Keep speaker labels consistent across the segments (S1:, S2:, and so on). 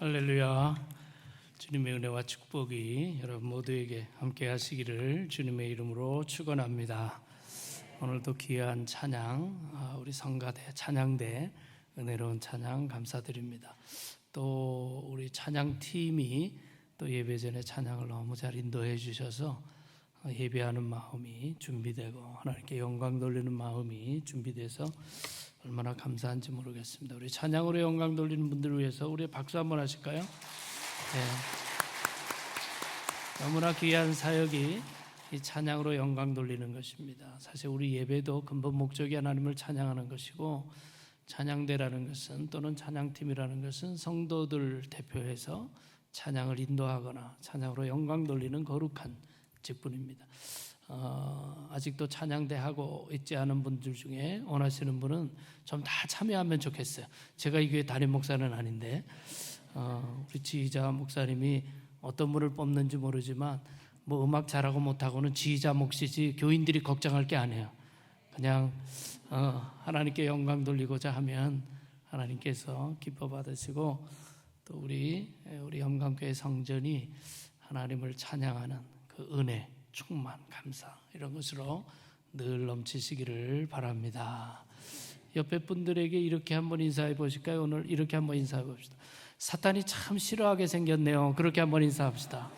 S1: 할렐루야. 주님의 은혜와 축복이 여러분 모두에게 함께 하시기를 주님의 이름으로 축원합니다. 오늘도 귀한 찬양, 우리 성가대 찬양대 은혜로운 찬양 감사드립니다. 또 우리 찬양팀이 또 예배 전에 찬양을 너무 잘 인도해 주셔서 예배하는 마음이 준비되고 하나님께 영광 돌리는 마음이 준비돼서 얼마나 감사한지 모르겠습니다. 우리 찬양으로 영광 돌리는 분들을 위해서 우리 박수 한번 하실까요? 네. 너무나 귀한 사역이 이 찬양으로 영광 돌리는 것입니다. 사실 우리 예배도 근본 목적이 하나님을 찬양하는 것이고, 찬양대라는 것은 또는 찬양팀이라는 것은 성도들 대표해서 찬양을 인도하거나 찬양으로 영광 돌리는 거룩한 직분입니다. 아직도 찬양대 하고 있지 않은 분들 중에 원하시는 분은 좀 다 참여하면 좋겠어요. 제가 이 교회 담임 목사는 아닌데 우리 지휘자 목사님이 어떤 분을 뽑는지 모르지만 뭐 음악 잘하고 못하고는 지휘자 몫이지 교인들이 걱정할 게 아니에요. 그냥 하나님께 영광 돌리고자 하면 하나님께서 기뻐 받으시고, 또 우리 영광교회 성전이 하나님을 찬양하는 그 은혜, 충만, 감사 이런 것으로 늘 넘치시기를 바랍니다. 옆에 분들에게 이렇게 한번 인사해 보실까요? 오늘 이렇게 한번 인사해 봅시다. 사탄이 참 싫어하게 생겼네요. 그렇게 한번 인사합시다.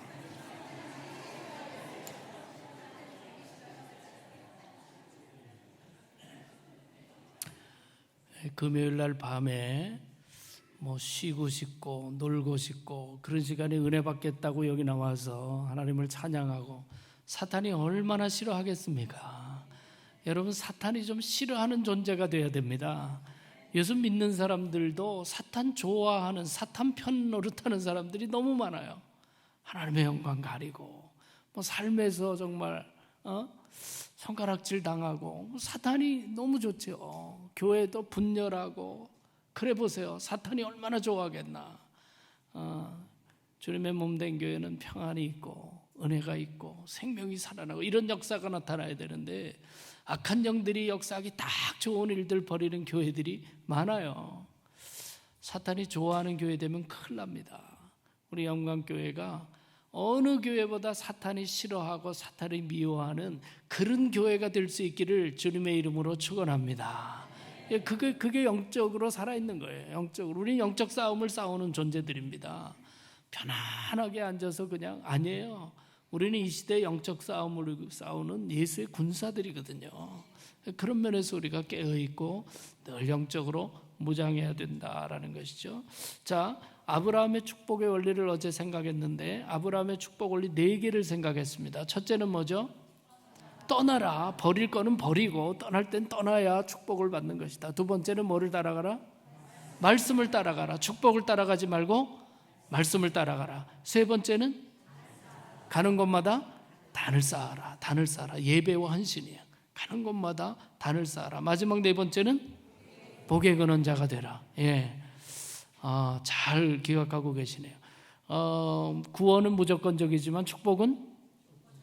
S1: 금요일 날 밤에 뭐 쉬고 싶고 놀고 싶고 그런 시간에 은혜 받겠다고 여기 나와서 하나님을 찬양하고, 사탄이 얼마나 싫어하겠습니까? 여러분, 사탄이 좀 싫어하는 존재가 되어야 됩니다. 예수 믿는 사람들도 사탄 좋아하는, 사탄 편 노릇하는 사람들이 너무 많아요. 하나님의 영광 가리고 뭐 삶에서 정말 손가락질 당하고, 사탄이 너무 좋죠. 교회도 분열하고. 그래 보세요. 사탄이 얼마나 좋아하겠나. 주님의 몸된 교회는 평안이 있고 은혜가 있고 생명이 살아나고 이런 역사가 나타나야 되는데, 악한 영들이 역사하기 딱 좋은 일들 벌이는 교회들이 많아요. 사탄이 좋아하는 교회 되면 큰일 납니다. 우리 영광교회가 어느 교회보다 사탄이 싫어하고 사탄이 미워하는 그런 교회가 될 수 있기를 주님의 이름으로 축원합니다. 그게 영적으로 살아있는 거예요. 영적으로. 우리는 영적 싸움을 싸우는 존재들입니다. 편안하게 앉아서 그냥 아니에요. 우리는 이 시대의 영적 싸움을 싸우는 예수의 군사들이거든요. 그런 면에서 우리가 깨어있고 늘 영적으로 무장해야 된다라는 것이죠. 자, 아브라함의 축복의 원리를 어제 생각했는데, 아브라함의 축복 원리 4개를 생각했습니다. 첫째는 뭐죠? 떠나라. 버릴 거는 버리고 떠날 땐 떠나야 축복을 받는 것이다. 두 번째는 뭐를 따라가라? 말씀을 따라가라. 축복을 따라가지 말고 말씀을 따라가라. 세 번째는 가는 곳마다 단을 쌓아라. 단을 쌓아라. 예배와 헌신이야. 가는 곳마다 단을 쌓아라. 마지막 네 번째는 복에 거는 자가 되라. 잘 기억하고 계시네요. 구원은 무조건적이지만 축복은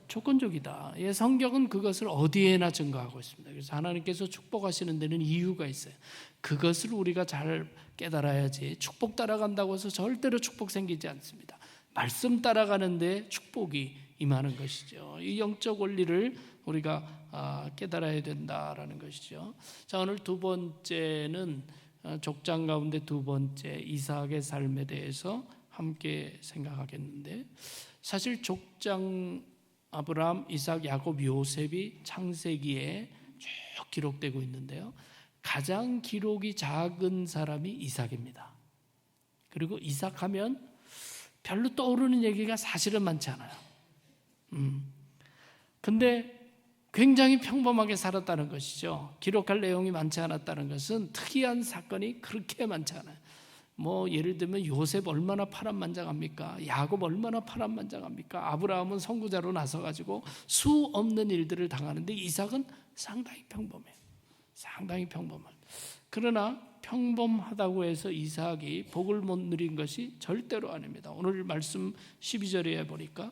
S1: 조건적이다. 성경은 그것을 어디에나 증거하고 있습니다. 그래서 하나님께서 축복하시는 데는 이유가 있어요. 그것을 우리가 잘 깨달아야지. 축복 따라간다고 해서 절대로 축복 생기지 않습니다. 말씀 따라가는데 축복이 임하는 것이죠. 이 영적 원리를 우리가 깨달아야 된다라는 것이죠. 자, 오늘 두 번째는 족장 가운데 두 번째 이삭의 삶에 대해서 함께 생각하겠는데, 사실 족장 아브라함, 이삭, 야곱, 요셉이 창세기에 쭉 기록되고 있는데요, 가장 기록이 작은 사람이 이삭입니다. 그리고 이삭하면 별로 떠오르는 얘기가 사실은 많지 않아요. 근데 굉장히 평범하게 살았다는 것이죠. 기록할 내용이 많지 않았다는 것은 특이한 사건이 그렇게 많지 않아요. 뭐 예를 들면 요셉 얼마나 파란만장합니까? 야곱 얼마나 파란만장합니까? 아브라함은 선구자로 나서가지고 수 없는 일들을 당하는데, 이삭은 상당히 평범해요. 상당히 평범한. 그러나 평범하다고 해서 이삭이 복을 못 누린 것이 절대로 아닙니다. 오늘 말씀 12절에 보니까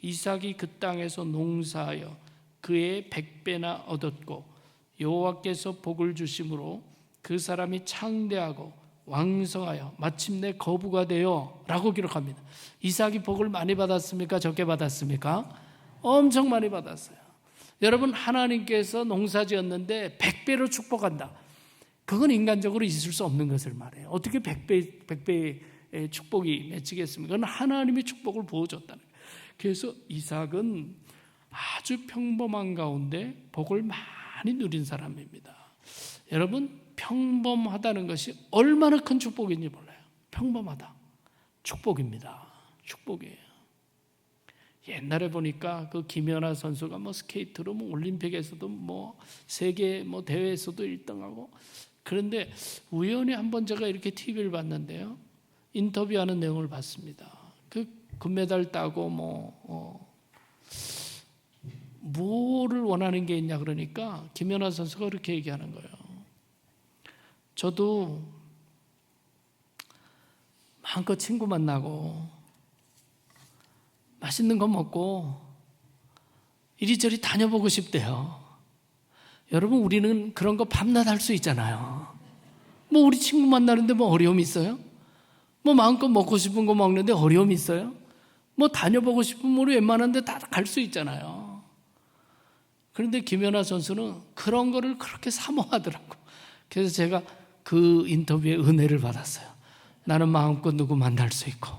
S1: 이삭이 그 땅에서 농사하여 그의 100배나 얻었고 여호와께서 복을 주심으로 그 사람이 창대하고 왕성하여 마침내 거부가 되어 라고 기록합니다. 이삭이 복을 많이 받았습니까? 적게 받았습니까? 엄청 많이 받았어요. 여러분, 하나님께서 농사 지었는데 100배로 축복한다. 그건 인간적으로 있을 수 없는 것을 말해요. 어떻게 100배의 축복이 맺히겠습니까? 그건 하나님의 축복을 부어줬다는 거예요. 그래서 이삭은 아주 평범한 가운데 복을 많이 누린 사람입니다. 여러분, 평범하다는 것이 얼마나 큰 축복인지 몰라요. 평범하다. 축복입니다. 축복이에요. 옛날에 보니까 그 김연아 선수가 스케이트로 올림픽에서도 세계 대회에서도 1등하고, 그런데 우연히 한번 제가 이렇게 TV를 봤는데요. 인터뷰하는 내용을 봤습니다. 그 금메달 따고 뭐를 원하는 게 있냐 그러니까 김연아 선수가 그렇게 얘기하는 거예요. 저도 마음껏 친구 만나고 맛있는 거 먹고 이리저리 다녀보고 싶대요. 여러분, 우리는 그런 거 밤낮 할 수 있잖아요. 우리 친구 만나는데 어려움이 있어요? 마음껏 먹고 싶은 거 먹는데 어려움이 있어요? 다녀보고 싶으면 우리 웬만한 데 다 갈 수 있잖아요. 그런데 김연아 선수는 그런 거를 그렇게 사모하더라고. 그래서 제가 그 인터뷰에 은혜를 받았어요. 나는 마음껏 누구 만날 수 있고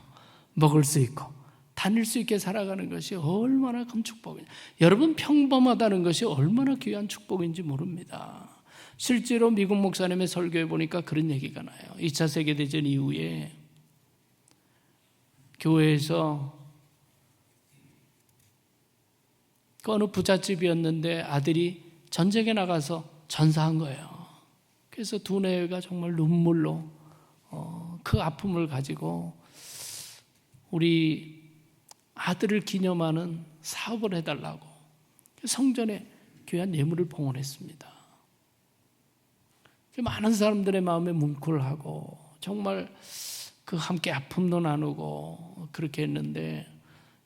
S1: 먹을 수 있고 다닐 수 있게 살아가는 것이 얼마나 큰 축복이냐. 여러분, 평범하다는 것이 얼마나 귀한 축복인지 모릅니다. 실제로 미국 목사님의 설교에 보니까 그런 얘기가 나요. 2차 세계대전 이후에 교회에서 그 어느 부잣집이었는데 아들이 전쟁에 나가서 전사한 거예요. 그래서 두뇌가 정말 눈물로 그 아픔을 가지고 우리 아들을 기념하는 사업을 해달라고 성전에 귀한 예물을 봉헌했습니다. 많은 사람들의 마음에 뭉클하고 정말 그 함께 아픔도 나누고 그렇게 했는데,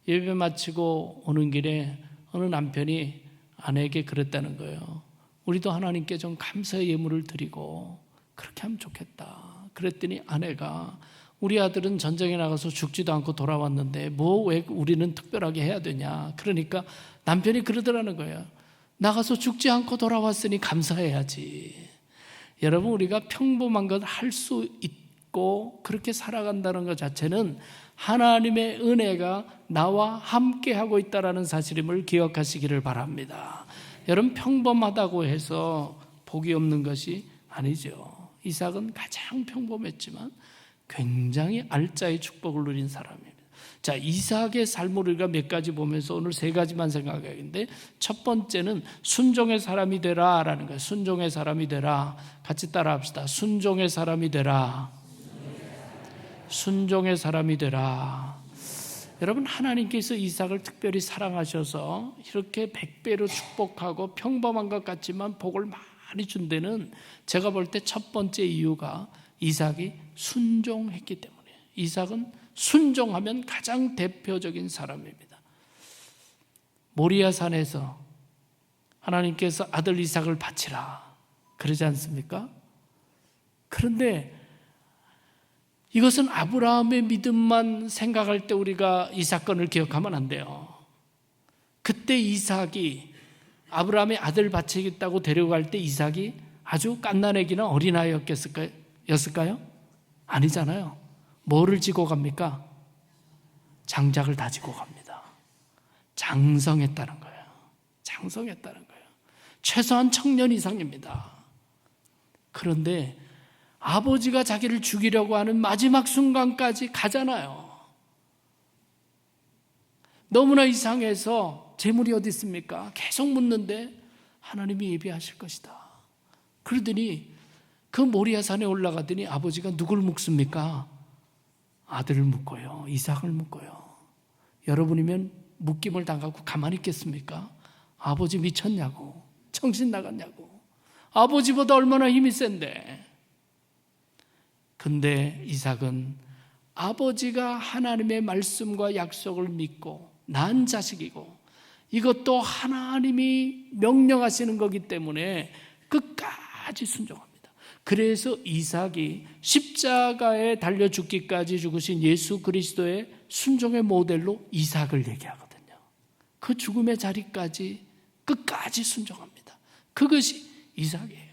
S1: 예배 마치고 오는 길에 어느 남편이 아내에게 그랬다는 거예요. 우리도 하나님께 좀 감사의 예물을 드리고 그렇게 하면 좋겠다. 그랬더니 아내가, 우리 아들은 전쟁에 나가서 죽지도 않고 돌아왔는데 왜 우리는 특별하게 해야 되냐. 그러니까 남편이 그러더라는 거예요. 나가서 죽지 않고 돌아왔으니 감사해야지. 여러분, 우리가 평범한 것 할 수 있고 그렇게 살아간다는 것 자체는 하나님의 은혜가 나와 함께하고 있다는 사실임을 기억하시기를 바랍니다. 여러분, 평범하다고 해서 복이 없는 것이 아니죠. 이삭은 가장 평범했지만 굉장히 알짜의 축복을 누린 사람입니다. 자, 이삭의 삶을 우리가 몇 가지 보면서 오늘 세 가지만 생각하겠는데, 첫 번째는 순종의 사람이 되라 라는 거예요. 순종의 사람이 되라. 같이 따라 합시다. 순종의 사람이 되라. 순종의 사람이 되라. 여러분, 하나님께서 이삭을 특별히 사랑하셔서 이렇게 100배로 축복하고 평범한 것 같지만 복을 많이 준 데는 제가 볼 때 첫 번째 이유가 이삭이 순종했기 때문이에요. 이삭은 순종하면 가장 대표적인 사람입니다. 모리아 산에서 하나님께서 아들 이삭을 바치라 그러지 않습니까? 그런데 이것은 아브라함의 믿음만 생각할 때 우리가 이 사건을 기억하면 안 돼요. 그때 이삭이 아브라함의 아들 바치겠다고 데려갈 때 이삭이 아주 갓난아기나 어린아이였을까요? 아니잖아요. 뭐를 지고 갑니까? 장작을 다지고 갑니다. 장성했다는 거예요. 장성했다는 거예요. 최소한 청년 이상입니다. 그런데 아버지가 자기를 죽이려고 하는 마지막 순간까지 가잖아요. 너무나 이상해서 재물이 어디 있습니까? 계속 묻는데 하나님이 예비하실 것이다. 그러더니 그 모리아산에 올라가더니 아버지가 누굴 묵습니까? 아들을 묵고요. 이삭을 묵고요. 여러분이면 묶임을 당하고 가만히 있겠습니까? 아버지 미쳤냐고, 정신 나갔냐고. 아버지보다 얼마나 힘이 센데. 근데 이삭은 아버지가 하나님의 말씀과 약속을 믿고 낳은 자식이고 이것도 하나님이 명령하시는 거기 때문에 끝까지 순종합니다. 그래서 이삭이 십자가에 달려 죽기까지 죽으신 예수 그리스도의 순종의 모델로 이삭을 얘기하거든요. 그 죽음의 자리까지 끝까지 순종합니다. 그것이 이삭이에요.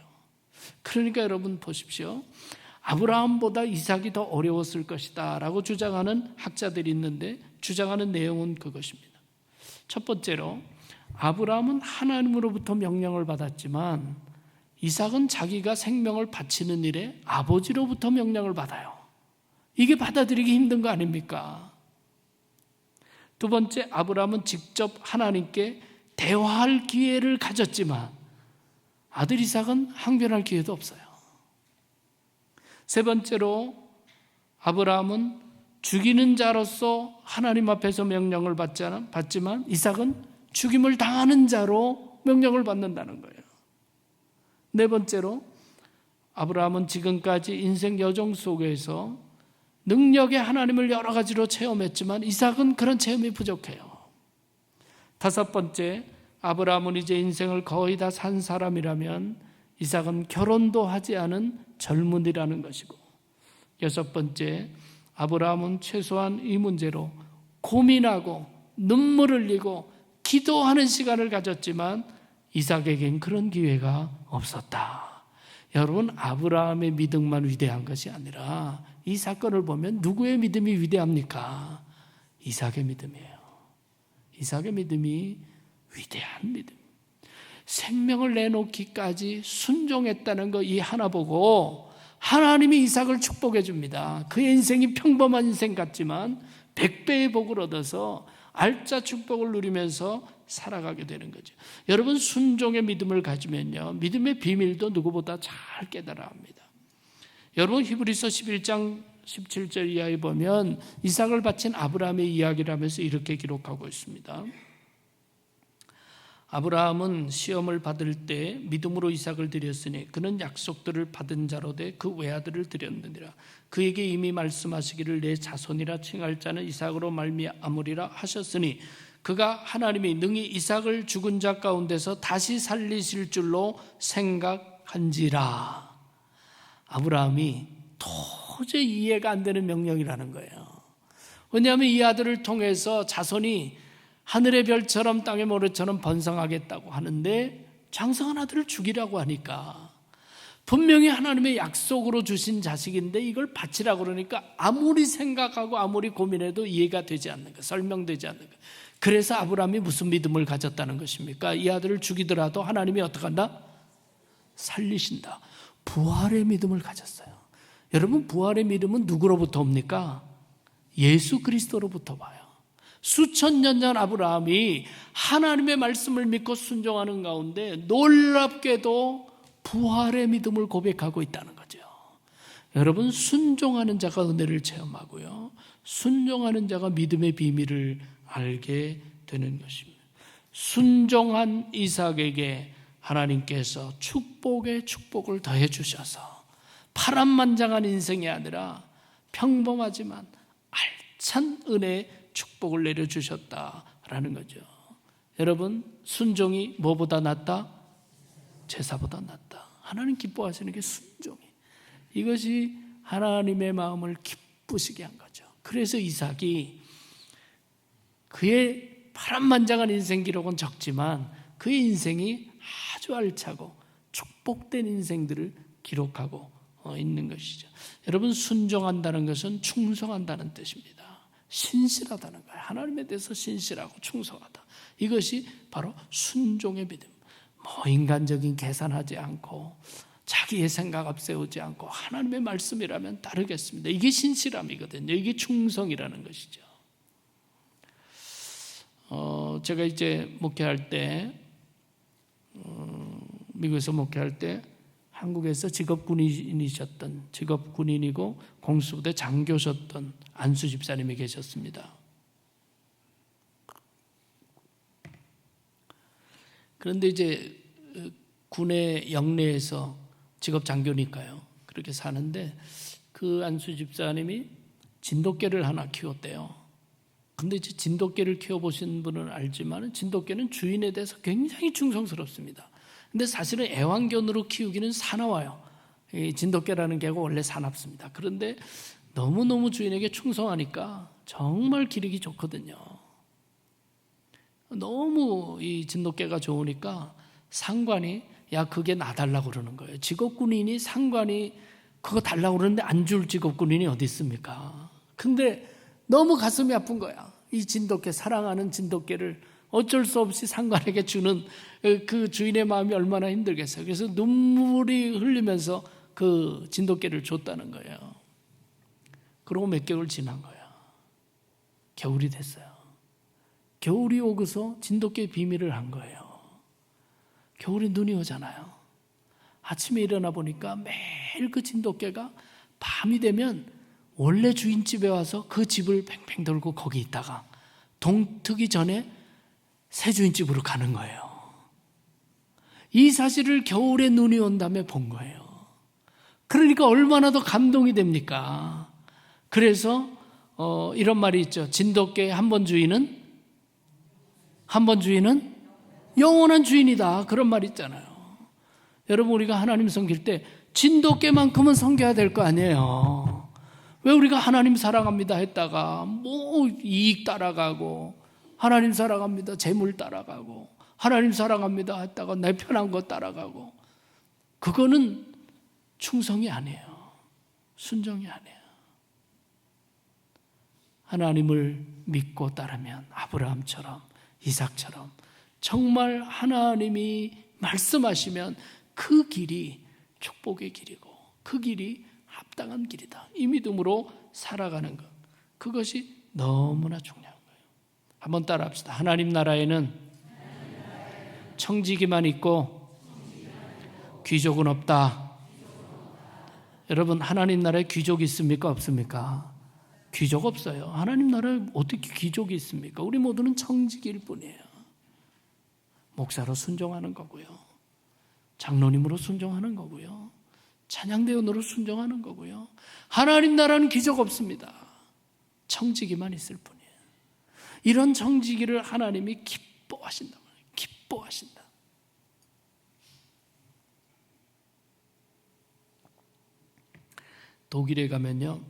S1: 그러니까 여러분 보십시오. 아브라함보다 이삭이 더 어려웠을 것이다 라고 주장하는 학자들이 있는데, 주장하는 내용은 그것입니다. 첫 번째로 아브라함은 하나님으로부터 명령을 받았지만 이삭은 자기가 생명을 바치는 일에 아버지로부터 명령을 받아요. 이게 받아들이기 힘든 거 아닙니까? 두 번째, 아브라함은 직접 하나님께 대화할 기회를 가졌지만 아들 이삭은 항변할 기회도 없어요. 세 번째로, 아브라함은 죽이는 자로서 하나님 앞에서 명령을 받지만 이삭은 죽임을 당하는 자로 명령을 받는다는 거예요. 네 번째로, 아브라함은 지금까지 인생 여정 속에서 능력의 하나님을 여러 가지로 체험했지만 이삭은 그런 체험이 부족해요. 다섯 번째, 아브라함은 이제 인생을 거의 다 산 사람이라면 이삭은 결혼도 하지 않은 젊은이라는 것이고, 여섯 번째, 아브라함은 최소한 이 문제로 고민하고 눈물 흘리고 기도하는 시간을 가졌지만 이삭에겐 그런 기회가 없었다. 여러분, 아브라함의 믿음만 위대한 것이 아니라 이 사건을 보면 누구의 믿음이 위대합니까? 이삭의 믿음이에요. 이삭의 믿음이 위대한 믿음. 생명을 내놓기까지 순종했다는 거 이 하나 보고 하나님이 이삭을 축복해 줍니다. 그의 인생이 평범한 인생 같지만 100배의 복을 얻어서 알짜 축복을 누리면서 살아가게 되는 거죠. 여러분, 순종의 믿음을 가지면요, 믿음의 비밀도 누구보다 잘 깨달아 합니다. 여러분, 히브리서 11장 17절 이하에 보면 이삭을 바친 아브라함의 이야기를 하면서 이렇게 기록하고 있습니다. 아브라함은 시험을 받을 때 믿음으로 이삭을 드렸으니 그는 약속들을 받은 자로 돼 그 외아들을 드렸느니라. 그에게 이미 말씀하시기를 내 자손이라 칭할 자는 이삭으로 말미암으리라 하셨으니 그가 하나님이 능히 이삭을 죽은 자 가운데서 다시 살리실 줄로 생각한지라. 아브라함이 도저히 이해가 안 되는 명령이라는 거예요. 왜냐하면 이 아들을 통해서 자손이 하늘의 별처럼 땅의 모래처럼 번성하겠다고 하는데 장성한 아들을 죽이라고 하니까, 분명히 하나님의 약속으로 주신 자식인데 이걸 바치라고 그러니까 아무리 생각하고 아무리 고민해도 이해가 되지 않는 거, 설명되지 않는 거. 그래서 아브라함이 무슨 믿음을 가졌다는 것입니까? 이 아들을 죽이더라도 하나님이 어떻게 한다? 살리신다. 부활의 믿음을 가졌어요. 여러분, 부활의 믿음은 누구로부터 옵니까? 예수 그리스도로부터 와요. 수천 년 전 아브라함이 하나님의 말씀을 믿고 순종하는 가운데 놀랍게도 부활의 믿음을 고백하고 있다는 거죠. 여러분, 순종하는 자가 은혜를 체험하고요, 순종하는 자가 믿음의 비밀을 알게 되는 것입니다. 순종한 이삭에게 하나님께서 축복에 축복을 더해 주셔서 파란만장한 인생이 아니라 평범하지만 알찬 은혜의 축복을 내려주셨다라는 거죠. 여러분, 순종이 뭐보다 낫다? 제사보다 낫다. 하나님 기뻐하시는 게 순종이. 이것이 하나님의 마음을 기쁘시게 한 거죠. 그래서 이삭이 그의 파란만장한 인생 기록은 적지만 그의 인생이 아주 알차고 축복된 인생들을 기록하고 있는 것이죠. 여러분, 순종한다는 것은 충성한다는 뜻입니다. 신실하다는 거예요. 하나님에 대해서 신실하고 충성하다. 이것이 바로 순종의 믿음. 인간적인 계산하지 않고 자기의 생각 앞세우지 않고 하나님의 말씀이라면 따르겠습니다. 이게 신실함이거든요. 이게 충성이라는 것이죠. 제가 이제 목회할 때, 미국에서 목회할 때 한국에서 직업군인이고 공수부대 장교셨던 안수 집사님이 계셨습니다. 그런데 이제 군의 영내에서 직업 장교니까요, 그렇게 사는데 그 안수 집사님이 진돗개를 하나 키웠대요. 근데 이제 진돗개를 키워보신 분은 알지만 진돗개는 주인에 대해서 굉장히 충성스럽습니다. 근데 사실은 애완견으로 키우기는 사나워요. 이 진돗개라는 개가 원래 사납습니다. 그런데 너무너무 주인에게 충성하니까 정말 기르기 좋거든요. 너무 이 진돗개가 좋으니까 상관이 야 그게 놔달라고 그러는 거예요. 직업군인이 상관이 그거 달라고 그러는데 안 줄 직업군인이 어디 있습니까? 근데 너무 가슴이 아픈 거야. 이 진돗개, 사랑하는 진돗개를 어쩔 수 없이 상관에게 주는 그 주인의 마음이 얼마나 힘들겠어요. 그래서 눈물이 흘리면서 그 진돗개를 줬다는 거예요. 그러고 몇 개월 지난 거예요. 겨울이 됐어요. 겨울이 오고서 진돗개의 비밀을 한 거예요. 겨울에 눈이 오잖아요. 아침에 일어나 보니까 매일 그 진돗개가 밤이 되면 원래 주인집에 와서 그 집을 팽팽 돌고 거기 있다가 동트기 전에 새 주인집으로 가는 거예요. 이 사실을 겨울에 눈이 온 다음에 본 거예요. 그러니까 얼마나 더 감동이 됩니까? 그래서 이런 말이 있죠. 진돗개 한 번 주인은 영원한 주인이다. 그런 말이 있잖아요. 여러분 우리가 하나님 섬길 때 진돗개만큼은 섬겨야 될 거 아니에요. 왜 우리가 하나님 사랑합니다 했다가 뭐 이익 따라가고 하나님 사랑합니다 재물 따라가고 하나님 사랑합니다 했다가 내 편한 거 따라가고 그거는 충성이 아니에요. 순종이 아니에요. 하나님을 믿고 따르면 아브라함처럼 이삭처럼 정말 하나님이 말씀하시면 그 길이 축복의 길이고 그 길이 합당한 길이다. 이 믿음으로 살아가는 것. 그것이 너무나 중요한 거예요. 한번 따라 합시다. 하나님 나라에는 청지기만 있고 귀족은 없다. 여러분 하나님 나라에 귀족이 있습니까? 없습니까? 귀족 없어요. 하나님 나라에 어떻게 귀족이 있습니까? 우리 모두는 청지기일 뿐이에요. 목사로 순종하는 거고요. 장로님으로 순종하는 거고요. 찬양대원으로 순종하는 거고요. 하나님 나라는 귀족 없습니다. 청지기만 있을 뿐이에요. 이런 청지기를 하나님이 기뻐하신다. 기뻐하신다. 독일에 가면요.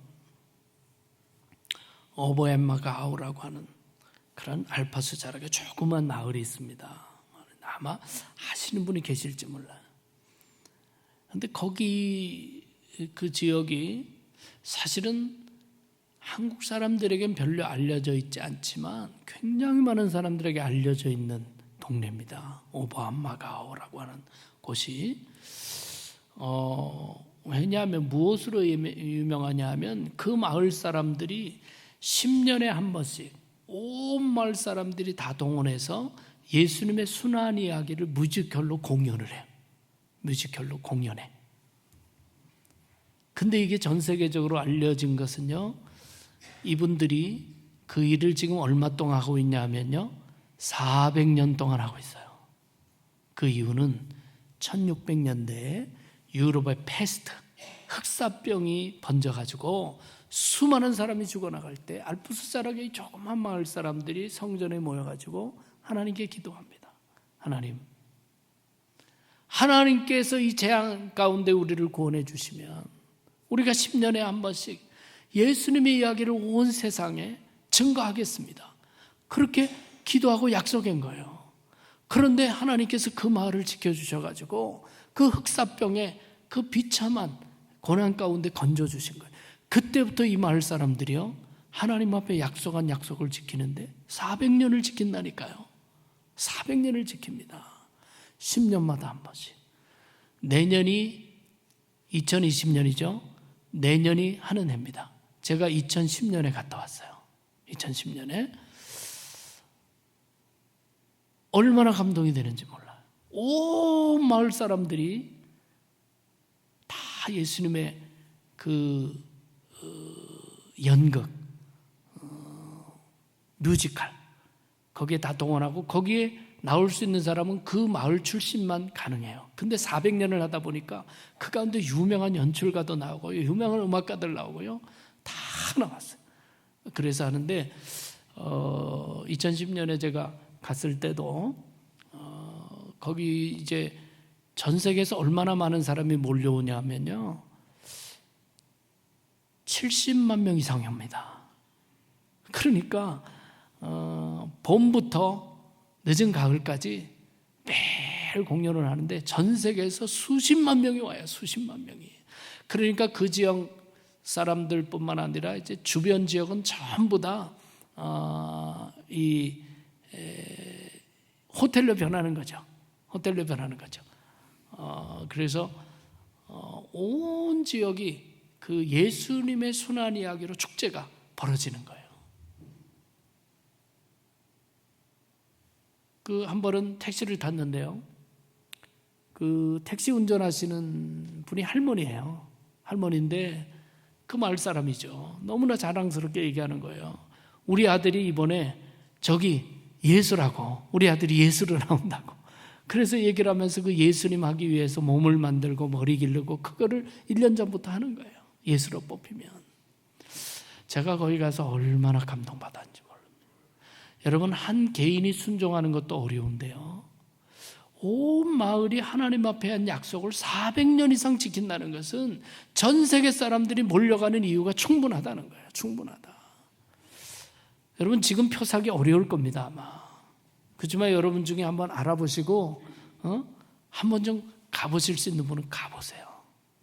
S1: 오버엠마가우라고 하는 그런 알파스 자락의 조그만 마을이 있습니다. 아마 아시는 분이 계실지 몰라요. 그런데 거기 그 지역이 사실은 한국 사람들에겐 별로 알려져 있지 않지만 굉장히 많은 사람들에게 알려져 있는 동네입니다. 오버엠마가우라고 하는 곳이 왜냐하면 무엇으로 유명하냐 하면 그 마을 사람들이 10년에 한 번씩 온 마을 사람들이 다 동원해서 예수님의 순환 이야기를 뮤지컬로 공연을 해요. 뮤지컬로 공연해. 근데 이게 전 세계적으로 알려진 것은요, 이분들이 그 일을 지금 얼마 동안 하고 있냐 하면요, 400년 동안 하고 있어요. 그 이유는 1600년대에 유럽의 패스트, 흑사병이 번져가지고 수많은 사람이 죽어나갈 때 알프스 자락의 조그만 마을 사람들이 성전에 모여가지고 하나님께 기도합니다. 하나님께서 이 재앙 가운데 우리를 구원해 주시면 우리가 10년에 한 번씩 예수님의 이야기를 온 세상에 증거하겠습니다. 그렇게 기도하고 약속한 거예요. 그런데 하나님께서 그 마을을 지켜주셔가지고 그 흑사병에 그 비참한 고난 가운데 건져주신 거예요. 그때부터 이 마을 사람들이요, 하나님 앞에 약속한 약속을 지키는데 400년을 지킨다니까요. 400년을 지킵니다. 10년마다 한 번씩. 내년이 2020년이죠. 내년이 하는 해입니다. 제가 2010년에 갔다 왔어요. 2010년에. 얼마나 감동이 되는지 몰라요. 온 마을 사람들이 다 예수님의 그 연극, 뮤지컬 거기에 다 동원하고 거기에 나올 수 있는 사람은 그 마을 출신만 가능해요. 근데 400년을 하다 보니까 그 가운데 유명한 연출가도 나오고 유명한 음악가들 나오고요. 다 나왔어요. 그래서 하는데 2010년에 제가 갔을 때도 거기 이제 전 세계에서 얼마나 많은 사람이 몰려오냐면요, 70만 명 이상이 옵니다. 그러니까 봄부터 늦은 가을까지 매일 공연을 하는데 전 세계에서 수십만 명이 와요. 수십만 명이. 그러니까 그 지역 사람들뿐만 아니라 이제 주변 지역은 전부 다 호텔로 변하는 거죠. 호텔로 변하는 거죠. 그래서 온 지역이 그 예수님의 순환 이야기로 축제가 벌어지는 거예요. 그 한 번은 택시를 탔는데요, 그 택시 운전하시는 분이 할머니예요. 할머니인데 그 마을 사람이죠. 너무나 자랑스럽게 얘기하는 거예요. 우리 아들이 이번에 저기 예수라고, 우리 아들이 예수로 나온다고. 그래서 얘기를 하면서 그 예수님 하기 위해서 몸을 만들고 머리 기르고 그거를 1년 전부터 하는 거예요. 예수로 뽑히면. 제가 거기 가서 얼마나 감동받았는지 몰라요. 여러분, 한 개인이 순종하는 것도 어려운데요, 온 마을이 하나님 앞에 한 약속을 400년 이상 지킨다는 것은 전 세계 사람들이 몰려가는 이유가 충분하다는 거예요. 충분하다. 여러분, 지금 표 사기 어려울 겁니다, 아마. 그렇지만 여러분 중에 한번 알아보시고 한번 좀 가보실 수 있는 분은 가보세요.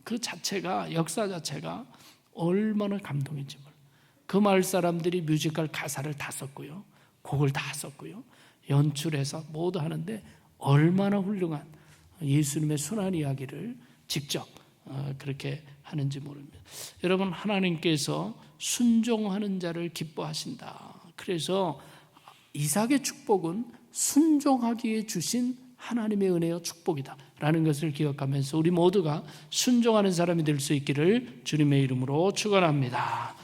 S1: 그 자체가, 역사 자체가 얼마나 감동인지 몰라요. 그 마을 사람들이 뮤지컬 가사를 다 썼고요, 곡을 다 썼고요, 연출해서 모두 하는데 얼마나 훌륭한 예수님의 순환 이야기를 직접 그렇게 하는지 모릅니다. 여러분, 하나님께서 순종하는 자를 기뻐하신다. 그래서 이삭의 축복은 순종하기에 주신 하나님의 은혜와 축복이다 라는 것을 기억하면서 우리 모두가 순종하는 사람이 될 수 있기를 주님의 이름으로 축원합니다.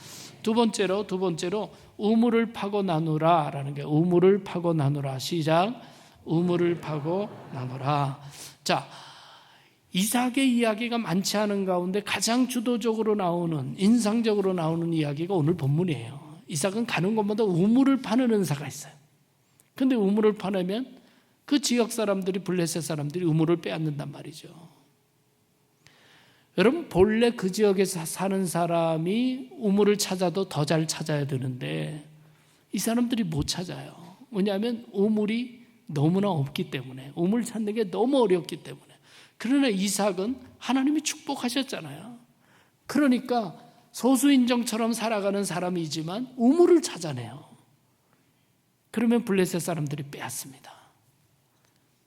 S1: 두 번째로 우물을 파고 나누라 라는 게, 우물을 파고 나누라. 시작. 우물을 파고 나누라. 자, 이삭의 이야기가 많지 않은 가운데 가장 주도적으로 나오는, 인상적으로 나오는 이야기가 오늘 본문이에요. 이삭은 가는 곳마다 우물을 파는 은사가 있어요. 근데 우물을 파내면 그 지역 사람들이, 블레셋 사람들이 우물을 빼앗는단 말이죠. 여러분, 본래 그 지역에서 사는 사람이 우물을 찾아도 더 잘 찾아야 되는데 이 사람들이 못 찾아요. 왜냐하면 우물이 너무나 없기 때문에, 우물 찾는 게 너무 어렵기 때문에. 그러나 이삭은 하나님이 축복하셨잖아요. 그러니까 소수인종처럼 살아가는 사람이지만 우물을 찾아내요. 그러면 블레셋 사람들이 빼앗습니다.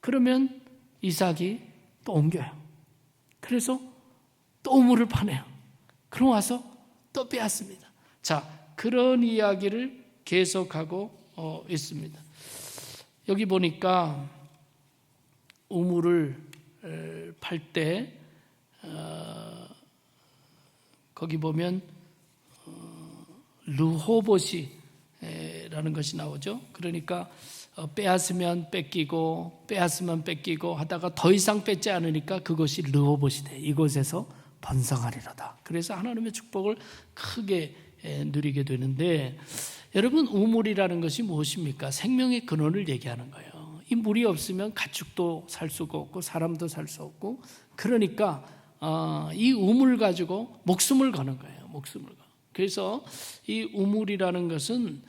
S1: 그러면 이삭이 또 옮겨요. 그래서 또 우물을 파내요. 그럼 와서 또 빼앗습니다. 자, 그런 이야기를 계속하고 있습니다. 여기 보니까 우물을 팔 때 거기 보면 르호봇이라는 것이 나오죠. 그러니까 빼앗으면 뺏기고 빼앗으면 뺏기고 하다가 더 이상 뺏지 않으니까 그것이 르호봇이 돼. 이곳에서 번성하리로다. 그래서 하나님의 축복을 크게 누리게 되는데, 여러분, 우물이라는 것이 무엇입니까? 생명의 근원을 얘기하는 거예요. 이 물이 없으면 가축도 살 수가 없고 사람도 살 수 없고, 그러니까 이 우물 가지고 목숨을 거는 거예요. 목숨을 거. 그래서 이 우물이라는 것은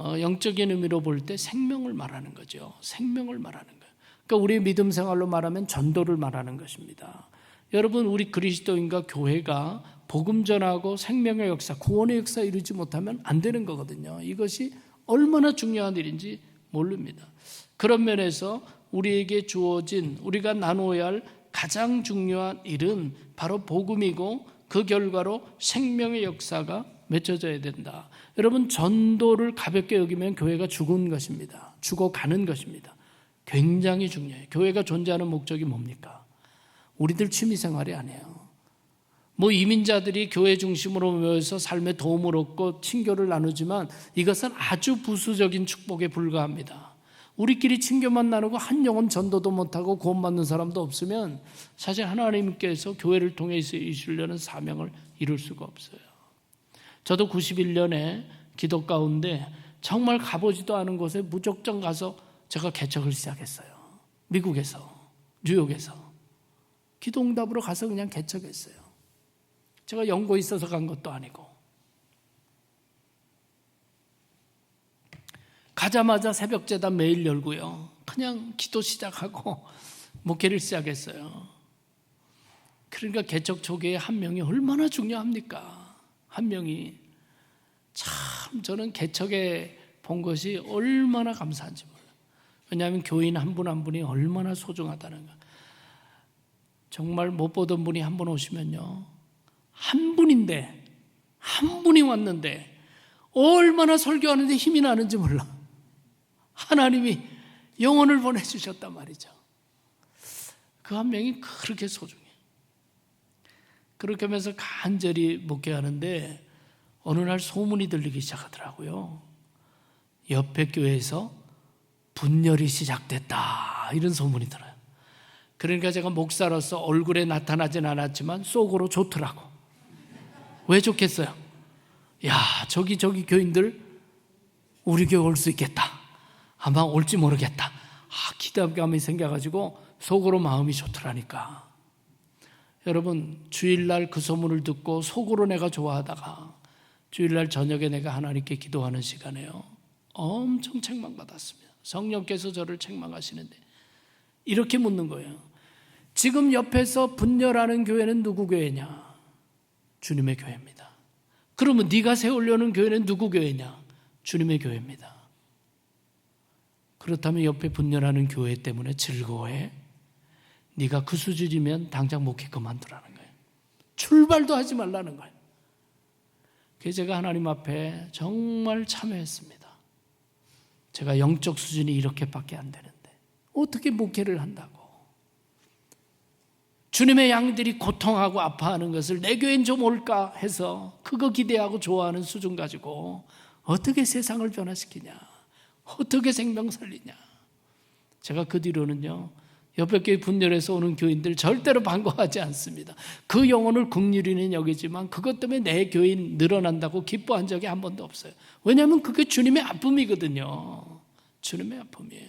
S1: 영적인 의미로 볼 때 생명을 말하는 거죠. 생명을 말하는 거예요. 그러니까 우리의 믿음 생활로 말하면 전도를 말하는 것입니다. 여러분, 우리 그리스도인과 교회가 복음 전하고 생명의 역사, 구원의 역사 이루지 못하면 안 되는 거거든요. 이것이 얼마나 중요한 일인지 모릅니다. 그런 면에서 우리에게 주어진, 우리가 나누어야 할 가장 중요한 일은 바로 복음이고, 그 결과로 생명의 역사가 맺혀져야 된다. 여러분, 전도를 가볍게 여기면 교회가 죽은 것입니다. 죽어가는 것입니다. 굉장히 중요해요. 교회가 존재하는 목적이 뭡니까? 우리들 취미생활이 아니에요. 뭐 이민자들이 교회 중심으로 모여서 삶에 도움을 얻고 친교를 나누지만 이것은 아주 부수적인 축복에 불과합니다. 우리끼리 친교만 나누고 한 영혼 전도도 못하고 구원받는 사람도 없으면 사실 하나님께서 교회를 통해서 이루시려는 사명을 이룰 수가 없어요. 저도 91년에 기도 가운데 정말 가보지도 않은 곳에 무작정 가서 제가 개척을 시작했어요. 미국에서, 뉴욕에서. 기도응답으로 가서 그냥 개척했어요. 제가 연고 있어서 간 것도 아니고. 가자마자 새벽제단 매일 열고요. 그냥 기도 시작하고 목회를 시작했어요. 그러니까 개척 초기에 한 명이 얼마나 중요합니까? 한 명이. 참 저는 개척에 본 것이 얼마나 감사한지 몰라요. 왜냐하면 교인 한 분 한 분이 얼마나 소중하다는 거. 정말 못 보던 분이 한 분 오시면요, 한 분인데, 한 분이 왔는데 얼마나 설교하는데 힘이 나는지 몰라. 하나님이 영혼을 보내주셨단 말이죠. 그 한 명이 그렇게 소중해요. 그렇게 하면서 간절히 목회하는데 어느 날 소문이 들리기 시작하더라고요. 옆에 교회에서 분열이 시작됐다, 이런 소문이 들어요. 그러니까 제가 목사로서 얼굴에 나타나진 않았지만 속으로 좋더라고. 왜 좋겠어요? 야, 저기 교인들 우리 교회 올 수 있겠다, 아마 올지 모르겠다, 기대감이 생겨가지고 속으로 마음이 좋더라니까. 여러분, 주일날 그 소문을 듣고 속으로 내가 좋아하다가 주일날 저녁에 내가 하나님께 기도하는 시간에요, 엄청 책망받았습니다. 성령께서 저를 책망하시는데 이렇게 묻는 거예요. 지금 옆에서 분열하는 교회는 누구 교회냐? 주님의 교회입니다. 그러면 네가 세우려는 교회는 누구 교회냐? 주님의 교회입니다. 그렇다면 옆에 분열하는 교회 때문에 즐거워해? 네가 그 수준이면 당장 목회 그만두라는 거예요. 출발도 하지 말라는 거예요. 그래서 제가 하나님 앞에 정말 참여했습니다. 제가 영적 수준이 이렇게밖에 안 되는데 어떻게 목회를 한다고? 주님의 양들이 고통하고 아파하는 것을 내 교회는 좀 올까 해서 그거 기대하고 좋아하는 수준 가지고 어떻게 세상을 변화시키냐, 어떻게 생명 살리냐. 제가 그 뒤로는요, 옆에 교회 분열해서 오는 교인들 절대로 반가워하지 않습니다. 그 영혼을 긍휼히는 여기지만 그것 때문에 내 교인 늘어난다고 기뻐한 적이 한 번도 없어요. 왜냐하면 그게 주님의 아픔이거든요. 주님의 아픔이에요.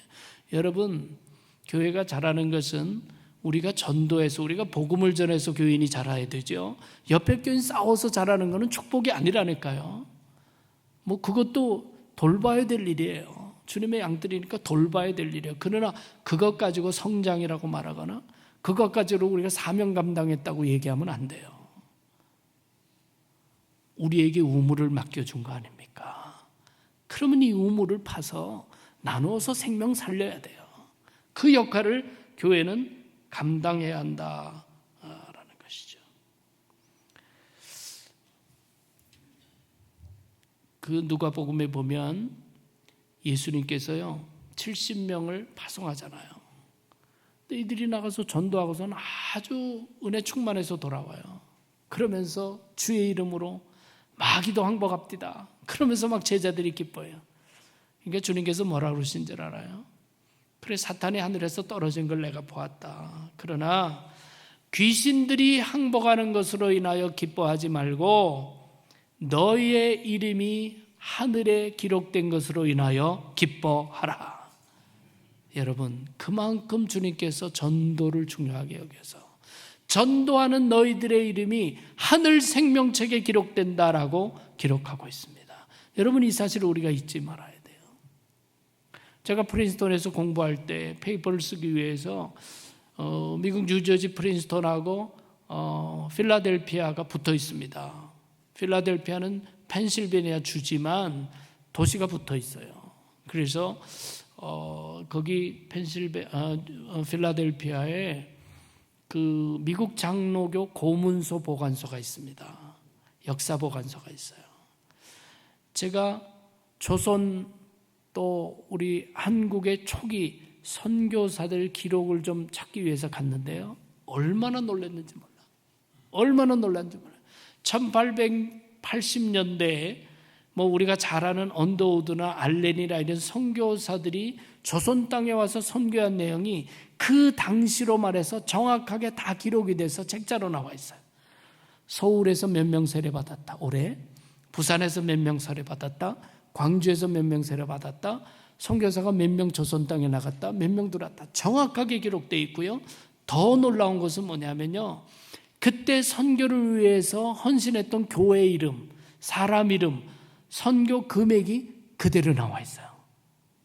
S1: 여러분, 교회가 자라는 것은 우리가 전도해서, 우리가 복음을 전해서 교인이 자라야 되죠. 옆에 교인 싸워서 자라는 것은 축복이 아니라니까요. 뭐 그것도 돌봐야 될 일이에요. 주님의 양들이니까 돌봐야 될 일이에요. 그러나 그것 가지고 성장이라고 말하거나 그것 가지고 우리가 사명 감당했다고 얘기하면 안 돼요. 우리에게 우물을 맡겨준 거 아닙니까? 그러면 이 우물을 파서 나누어서 생명 살려야 돼요. 그 역할을 교회는 감당해야 한다라는 것이죠. 그 누가복음에 보면 예수님께서요 70명을 파송하잖아요. 근데 이들이 나가서 전도하고서는 아주 은혜 충만해서 돌아와요. 그러면서 주의 이름으로 마귀도 항복합디다, 그러면서 막 제자들이 기뻐해요. 그러니까 주님께서 뭐라 그러신 줄 알아요? 그래, 사탄이 하늘에서 떨어진 걸 내가 보았다. 그러나 귀신들이 항복하는 것으로 인하여 기뻐하지 말고 너희의 이름이 하늘에 기록된 것으로 인하여 기뻐하라. 여러분, 그만큼 주님께서 전도를 중요하게 여겨서 전도하는 너희들의 이름이 하늘 생명책에 기록된다라고 기록하고 있습니다. 여러분, 이 사실을 우리가 잊지 말아야 돼요. 제가 프린스턴에서 공부할 때 페이퍼를 쓰기 위해서 미국 뉴저지 프린스턴하고 필라델피아가 붙어 있습니다. 필라델피아는 펜실베니아 주지만 도시가 붙어 있어요. 그래서 거기 필라델피아에 그 미국 장로교 고문소 보관소가 있습니다. 역사 보관소가 있어요. 제가 조선 또 우리 한국의 초기 선교사들 기록을 좀 찾기 위해서 갔는데요, 얼마나 놀랐는지 몰라. 얼마나 놀랐는지 몰라. 1880년대에 뭐 우리가 잘 아는 언더우드나 알렌이나 이런 선교사들이 조선 땅에 와서 선교한 내용이 그 당시로 말해서 정확하게 다 기록이 돼서 책자로 나와 있어요. 서울에서 몇 명 세례받았다 올해, 부산에서 몇 명 세례받았다, 광주에서 몇 명 세례받았다, 선교사가 몇 명 조선 땅에 나갔다, 몇 명 들어왔다, 정확하게 기록되어 있고요. 더 놀라운 것은 뭐냐면요, 그때 선교를 위해서 헌신했던 교회 이름, 사람 이름, 선교 금액이 그대로 나와 있어요.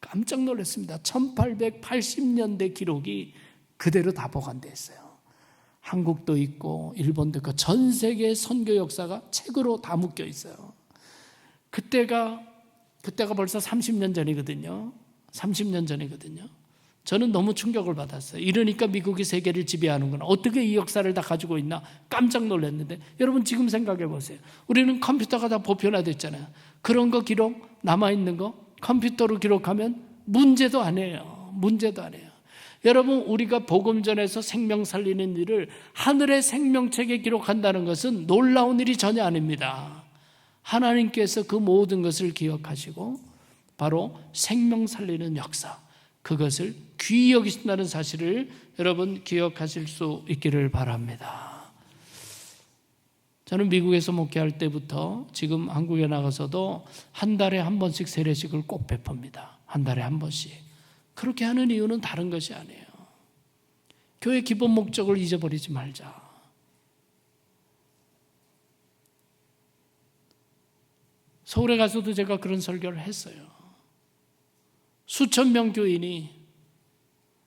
S1: 깜짝 놀랐습니다. 1880년대 기록이 그대로 다 보관되어 있어요. 한국도 있고 일본도 있고 전 세계 선교 역사가 책으로 다 묶여 있어요. 그때가 벌써 30년 전이거든요. 30년 전이거든요. 저는 너무 충격을 받았어요. 이러니까 미국이 세계를 지배하는구나. 어떻게 이 역사를 다 가지고 있나 깜짝 놀랐는데, 여러분 지금 생각해 보세요. 우리는 컴퓨터가 다 보편화됐잖아요. 그런 거 기록 남아있는 거 컴퓨터로 기록하면 문제도 아니에요. 문제도 아니에요. 여러분, 우리가 복음 전에서 생명 살리는 일을 하늘의 생명책에 기록한다는 것은 놀라운 일이 전혀 아닙니다. 하나님께서 그 모든 것을 기억하시고 바로 생명 살리는 역사, 그것을 귀히 여기신다는 사실을 여러분 기억하실 수 있기를 바랍니다. 저는 미국에서 목회할 때부터 지금 한국에 나가서도 한 달에 한 번씩 세례식을 꼭 베풉니다. 한 달에 한 번씩. 그렇게 하는 이유는 다른 것이 아니에요. 교회 기본 목적을 잊어버리지 말자. 서울에 가서도 제가 그런 설교를 했어요. 수천 명 교인이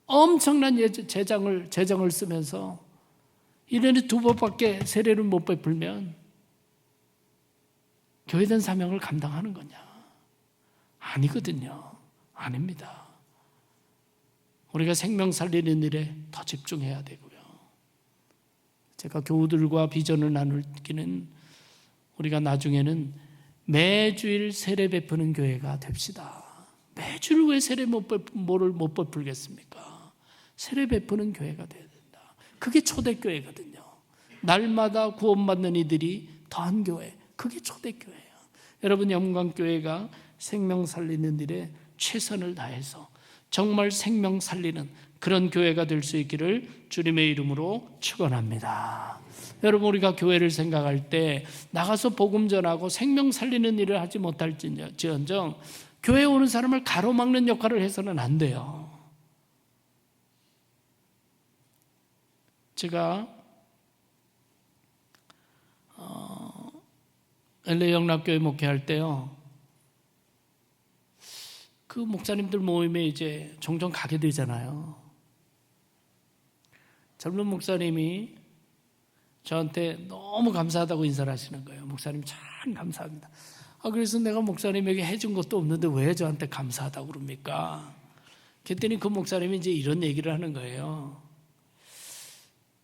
S1: 엄청난 재정을 쓰면서 1년에 2번밖에 세례를 못 베풀면 교회된 사명을 감당하는 거냐? 아니거든요. 아닙니다. 우리가 생명 살리는 일에 더 집중해야 되고요. 제가 교우들과 비전을 나누기는 우리가 나중에는 매주일 세례 베푸는 교회가 됩시다. 매주일 왜 세례 못 베풀겠습니까? 세례 베푸는 교회가 돼야 된다. 그게 초대교회거든요. 날마다 구원받는 이들이 더한 교회, 그게 초대교회예요. 여러분, 영광교회가 생명 살리는 일에 최선을 다해서 정말 생명 살리는 그런 교회가 될 수 있기를 주님의 이름으로 축원합니다. 여러분, 우리가 교회를 생각할 때 나가서 복음 전하고 생명 살리는 일을 하지 못할지언정 교회에 오는 사람을 가로막는 역할을 해서는 안 돼요. 제가 LA 영락교회 목회할 때요, 그 목사님들 모임에 이제 종종 가게 되잖아요. 젊은 목사님이 저한테 너무 감사하다고 인사를 하시는 거예요. 목사님 참 감사합니다. 그래서 내가 목사님에게 해준 것도 없는데 왜 저한테 감사하다고 그럽니까? 그랬더니 그 목사님이 이제 이런 얘기를 하는 거예요.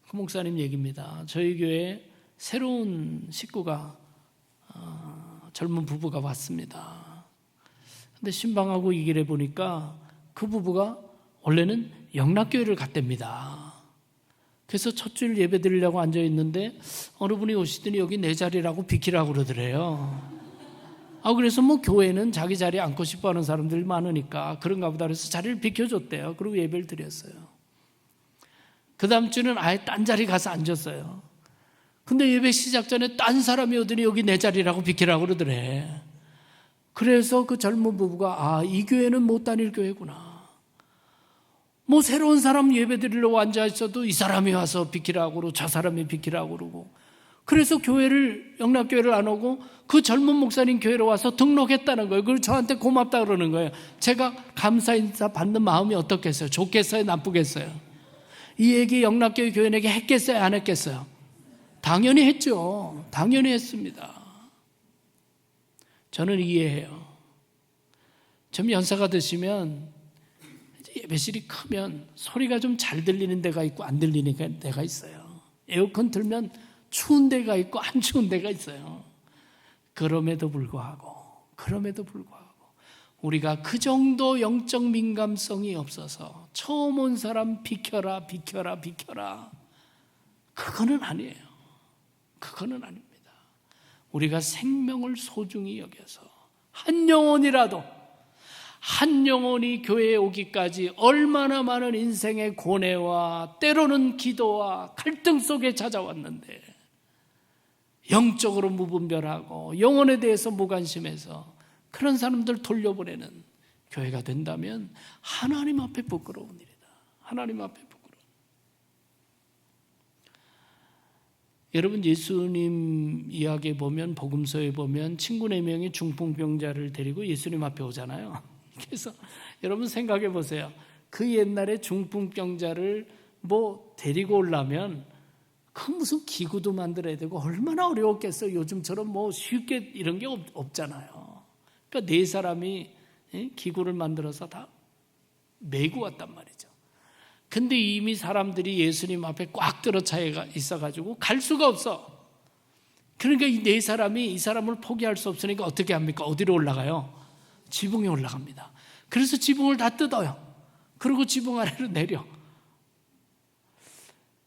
S1: 그 목사님 얘기입니다. 저희 교회에 새로운 식구가 젊은 부부가 왔습니다. 근데 신방하고 얘기를 해보니까 그 부부가 원래는 영락교회를 갔답니다. 그래서 첫 주일 예배 드리려고 앉아있는데 어느 분이 오시더니 여기 내 자리라고 비키라고 그러더래요. 그래서 뭐 교회는 자기 자리에 앉고 싶어 하는 사람들이 많으니까 그런가 보다 그래서 자리를 비켜줬대요. 그리고 예배를 드렸어요. 그 다음 주는 아예 딴 자리 가서 앉았어요. 근데 예배 시작 전에 딴 사람이 오더니 여기 내 자리라고 비키라고 그러더래. 그래서 그 젊은 부부가 이 교회는 못 다닐 교회구나. 뭐 새로운 사람 예배 드리려고 앉아있어도 이 사람이 와서 비키라고 그러고 저 사람이 비키라고 그러고, 그래서 영락교회를 안 오고 그 젊은 목사님 교회로 와서 등록했다는 거예요. 그리고 저한테 고맙다 그러는 거예요. 제가 감사 인사 받는 마음이 어떻겠어요? 좋겠어요? 나쁘겠어요? 이 얘기 영락교회 교인에게 했겠어요? 안 했겠어요? 당연히 했죠. 당연히 했습니다. 저는 이해해요. 좀 연세가 드시면 예배실이 크면 소리가 좀 잘 들리는 데가 있고 안 들리는 데가 있어요. 에어컨 틀면 추운 데가 있고 안 추운 데가 있어요. 그럼에도 불구하고 우리가 그 정도 영적 민감성이 없어서 처음 온 사람 비켜라 그거는 아니에요. 그거는 아닙니다. 우리가 생명을 소중히 여겨서 한 영혼이 교회에 오기까지 얼마나 많은 인생의 고뇌와 때로는 기도와 갈등 속에 찾아왔는데 영적으로 무분별하고 영혼에 대해서 무관심해서 그런 사람들 돌려보내는 교회가 된다면 하나님 앞에 부끄러운 일이다. 하나님 앞에 부끄러운. 여러분 예수님 이야기에 보면 복음서에 보면 친구 4명이 중풍병자를 데리고 예수님 앞에 오잖아요. 그래서 여러분 생각해 보세요. 그 옛날에 중풍병자를 데리고 오려면 그 무슨 기구도 만들어야 되고 얼마나 어려웠겠어요. 요즘처럼 쉽게 이런 게 없잖아요. 그러니까 4사람이 기구를 만들어서 다 메고 왔단 말이죠. 근데 이미 사람들이 예수님 앞에 꽉 들어차 있어가지고 갈 수가 없어. 그러니까 이 4사람이 이 사람을 포기할 수 없으니까 어떻게 합니까? 어디로 올라가요? 지붕에 올라갑니다. 그래서 지붕을 다 뜯어요. 그리고 지붕 아래로 내려.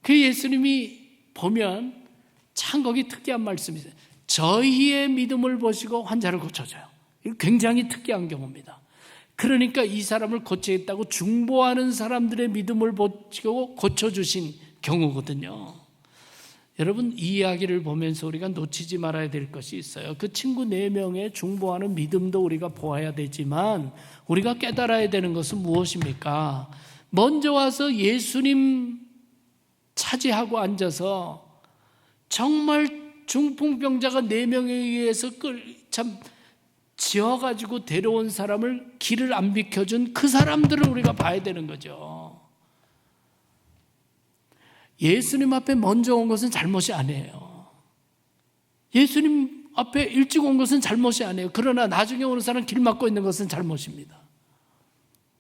S1: 그 예수님이 보면 참 거기 특이한 말씀이 있어요. 저희의 믿음을 보시고 환자를 고쳐줘요. 이거 굉장히 특이한 경우입니다. 그러니까 이 사람을 고치겠다고 중보하는 사람들의 믿음을 보시고 고쳐주신 경우거든요. 여러분 이 이야기를 보면서 우리가 놓치지 말아야 될 것이 있어요. 그 친구 4명의 중보하는 믿음도 우리가 보아야 되지만 우리가 깨달아야 되는 것은 무엇입니까? 먼저 와서 예수님 차지하고 앉아서 정말 중풍병자가 4명에 의해서 지어가지고 데려온 사람을 길을 안 비켜준 그 사람들을 우리가 봐야 되는 거죠. 예수님 앞에 먼저 온 것은 잘못이 아니에요. 예수님 앞에 일찍 온 것은 잘못이 아니에요. 그러나 나중에 오는 사람 길 막고 있는 것은 잘못입니다.